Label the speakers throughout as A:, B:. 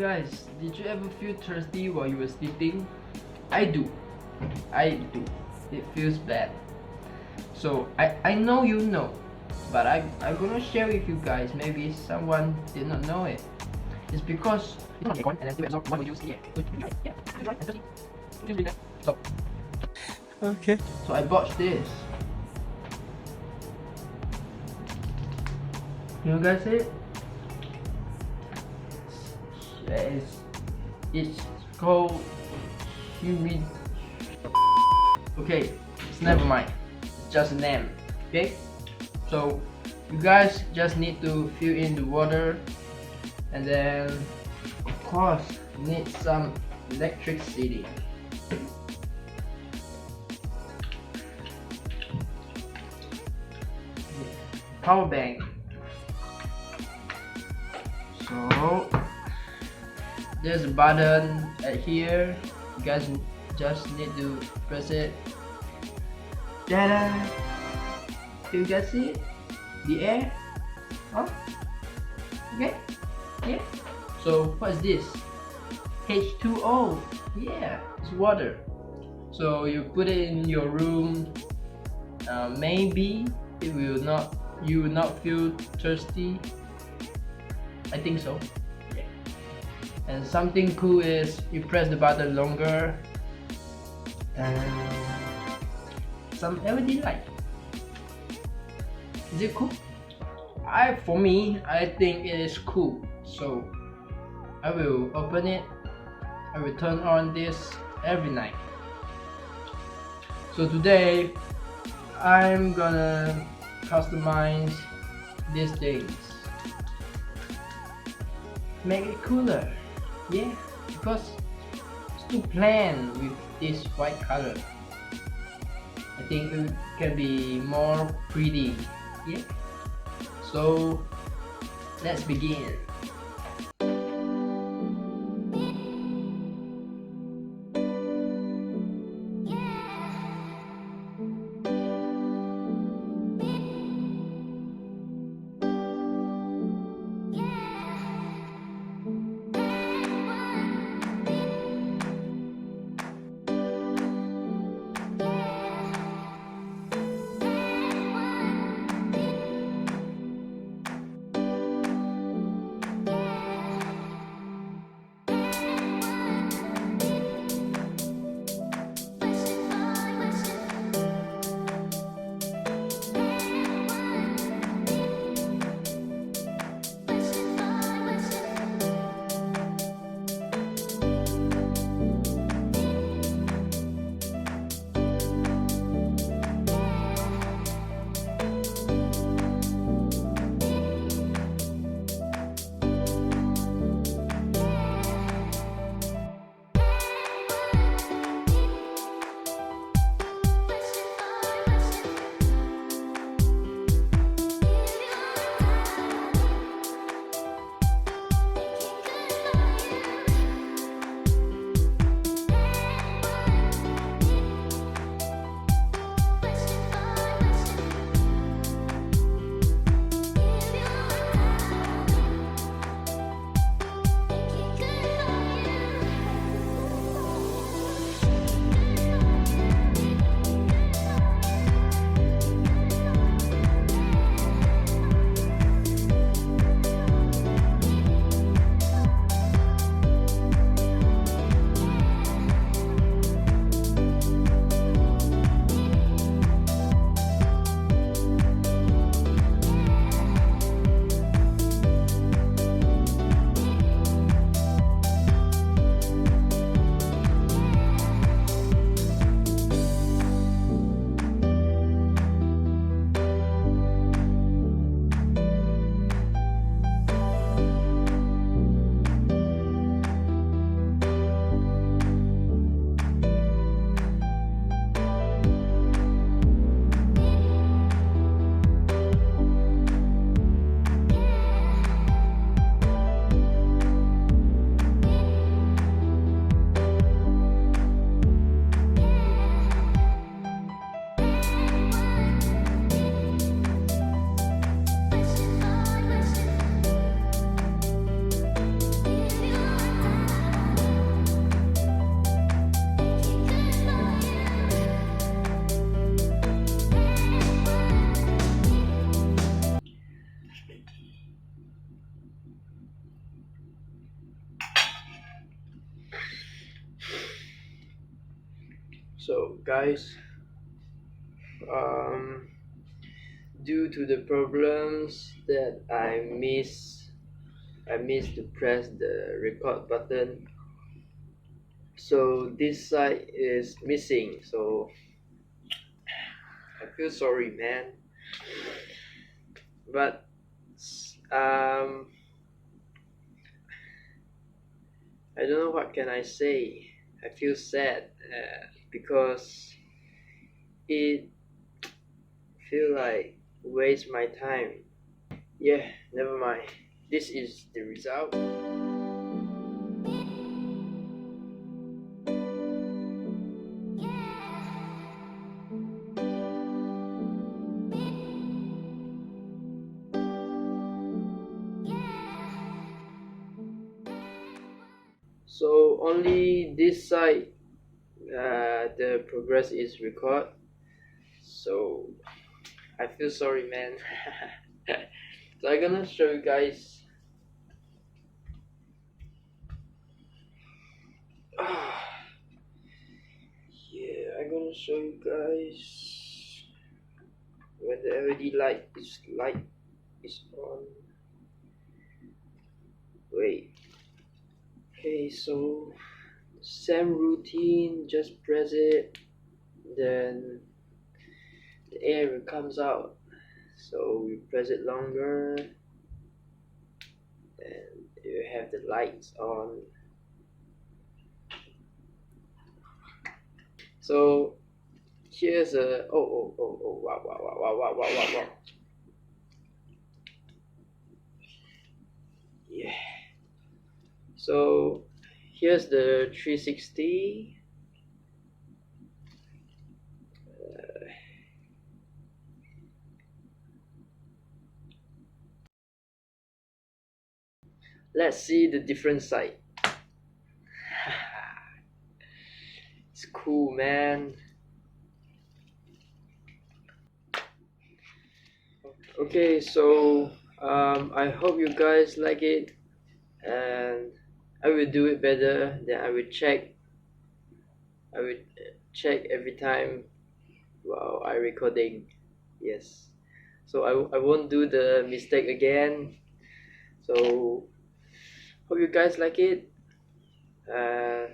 A: Guys, did you ever feel thirsty while you were sleeping? I do. It feels bad. So I know you know, but I'm gonna share with you guys. Maybe someone did not know it. It's because and then still absorb 1 molecules in the air. So
B: Okay.
A: so I bought this. You guys see it? It's called humid. Okay, it's never mind. It's just a name. Okay, so you guys just need to fill in the water, and then of course you need some electricity. Power bank. So there's a button at here. You guys just need to press it. Ta-da! Do you guys see it? The air? Huh? Okay? Yeah? So what is this? H2O. Yeah, it's water. So you put it in your room. Maybe it will not. You will not feel thirsty. I think so. Yeah. And something cool is you press the button longer, and some LED light. Is it cool? For me, I think it is cool. So I will open it. I will turn on this every night. So today, I'm gonna customize these things. Make it cooler. Yeah, because it's too plain with this white color. I think it can be more pretty. Yeah. So let's begin. So guys, um, due to the problems that I missed to press the record button, so this side is missing. So I feel sorry, man, but I don't know what can I say. I feel sad because it feel like waste my time. Yeah, never mind. This is the result. So only this side, the progress is record. So I feel sorry, man. So I'm gonna show you guys. Yeah, I'm gonna show you guys when the LED light is on. Wait. Okay, so same routine. Just press it, then the air comes out. So we press it longer, and you have the lights on. So here's a wow. Yeah. So here's the 360. Let's see the different side. It's cool, man. Okay, so I hope you guys like it, and I will do it better. Then I will check. I will check every time while I recording. Yes. So I won't do the mistake again. So hope you guys like it. I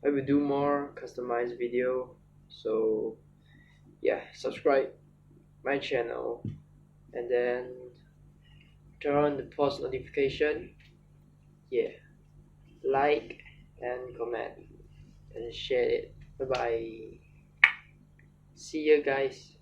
A: will do more customized video. So yeah, subscribe my channel and then turn on the post notification. Yeah, like and comment and share it. Bye bye. See you guys.